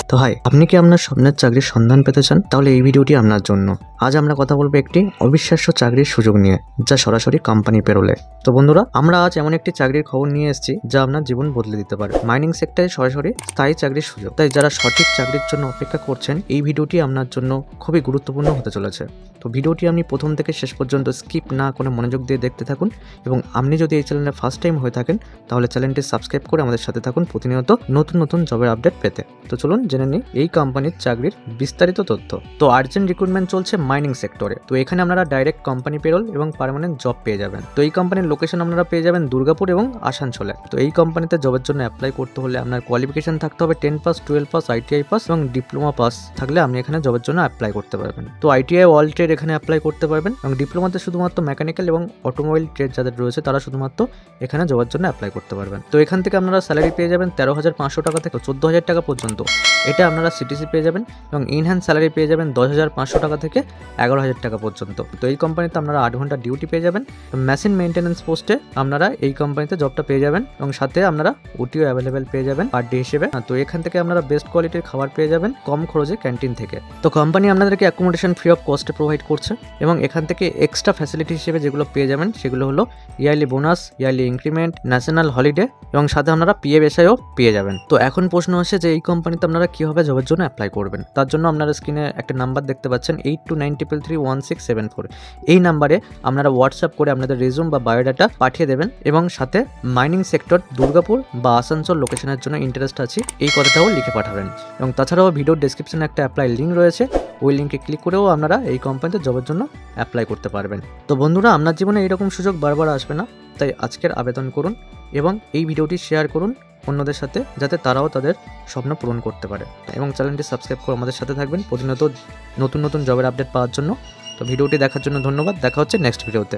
তো হাই, আপনি কি আপনার স্বপ্নের চাকরির সন্ধান পেতে চান? তাহলে এই ভিডিওটি আপনার জন্য। আজ আমরা কথা বলবো একটি অবিশ্বাস্য চাকরির সুযোগ নিয়ে, যা সরাসরি কোম্পানি পেরোলে। তো বন্ধুরা, আমরা আজ এমন একটি চাকরির খবর নিয়ে এসেছি যা আপনার জীবন বদলে দিতে পারে। মাইনিং সেক্টরে সরাসরি স্থায়ী চাকরির সুযোগ। তাই যারা সঠিক চাকরির জন্য অপেক্ষা করছেন, এই ভিডিওটি আপনার জন্য খুবই গুরুত্বপূর্ণ হতে চলেছে। তো ভিডিওটি আপনি প্রথম থেকে শেষ পর্যন্ত স্কিপ না করে মনোযোগ দিয়ে দেখতে থাকুন, এবং আপনি যদি এই চ্যানেলে ফার্স্ট টাইম হয়ে থাকেন তাহলে চ্যানেলটি সাবস্ক্রাইব করে আমাদের সাথে থাকুন প্রতিনিয়ত নতুন নতুন জবের আপডেট পেতে। তো চলুন জেনে নিই এই কোম্পানির চাকরির বিস্তারিত তথ্য। তো আর্জেন্ট রিক্রুটমেন্ট চলছে মাইনিং সেক্টরে। তো এখানে আপনারা ডাইরেক্ট কোম্পানি পেরোল এবং পার্মানেন্ট জব পেয়ে যাবেন। তো এই কোম্পানির লোকেশন আপনারা পেয়ে যাবেন দুর্গাপুর এবং আসানসোলে। তো এই কোম্পানিতে জবের জন্য অ্যাপ্লাই করতে হলে আপনার কোয়ালিফিকেশন থাকতে হবে 10 পাস, 12 পাস, ITI পাস এবং ডিপ্লোমা পাস থাকলে আপনি এখানে জবের জন্য অ্যাপ্লাই করতে পারবেন। তো ITI অল ট্রেড এখানে অ্যাপ্লাই করতে পারবেন, এবং ডিপ্লোমাতে শুধুমাত্র মেকানিক্যাল এবং অটোমোবাইল ট্রেড যাদের রয়েছে তারা শুধুমাত্র এখানে জবের জন্য অ্যাপ্লাই করতে পারবেন। তো এখান থেকে আপনারা স্যালারি পেয়ে যাবেন 13,500 টাকা থেকে 14,000 টাকা পর্যন্ত। এটা আপনারা সিটিসি পেয়ে যাবেন, এবং ইনহ্যান্ড স্যালারি পেয়ে যাবেন 10,500 টাকা থেকে 11,000 টাকা পর্যন্ত। তো এই কোম্পানিতে আপনারা 8 ঘন্টা ডিউটি পেয়ে যাবেন। মেশিন মেইনটেন্যান্স পোস্টে আপনারা এই কোম্পানিতে জবটা পেয়ে যাবেন, এবং সাথে আপনারা ওটিও অ্যাভেলেবেল পেয়ে যাবেন পার ডে হিসেবে। তো এখান থেকে আপনারা বেস্ট কোয়ালিটির খাবার পেয়ে যাবেন কম খরচে ক্যান্টিন থেকে। তো কোম্পানি আপনাদেরকে অ্যাকোমোডেশন ফ্রি অফ কস্টে প্রোভাইড করছে, এবং এখান থেকে এক্সট্রা ফ্যাসিলিটি হিসেবে যেগুলো পেয়ে যাবেন সেগুলো হলো yearly bonus, yearly increment, national holiday, এবং সাথে আপনারা পিএফ এসআইও পেয়ে যাবেন। তো এখন প্রশ্ন আসে যে এই কোম্পানিতে আপনারা কিভাবে জবের জন্য অ্যাপ্লাই করবেন। তার জন্য আপনারা স্ক্রিনে একটা নাম্বার দেখতে পাচ্ছেন 8293331674। এই নাম্বারে আপনারা হোয়াটসঅ্যাপ করে আপনাদের রেজুম বা বায়োডাটা পাঠিয়ে দেবেন, এবং সাথে মাইনিং সেক্টর দুর্গাপুর বা আসানসোল লোকেশনের জন্য ইন্টারেস্ট আছে এই কথাটাও লিখে পাঠাবেন। এবং তাছাড়াও ভিডিওর ডেসক্রিপশনে একটা অ্যাপ্লাই লিঙ্ক রয়েছে, ওই লিঙ্কে ক্লিক করেও আপনারা এই কোম্পানিতে জবের জন্য অ্যাপ্লাই করতে পারবেন। তো বন্ধুরা, আপনার জীবনে এইরকম সুযোগ বারবার আসবে না, তাই আজকের আবেদন করুন এবং এই ভিডিওটি শেয়ার করুন অন্যদের সাথে, যাতে তারাও তাদের স্বপ্ন পূরণ করতে পারে। এবং চ্যানেলটি সাবস্ক্রাইব করে আমাদের সাথে থাকবেন প্রতিনিয়ত নতুন নতুন জবের আপডেট পাওয়ার জন্য। তো ভিডিওটি দেখার জন্য ধন্যবাদ। দেখা হচ্ছে নেক্সট ভিডিওতে।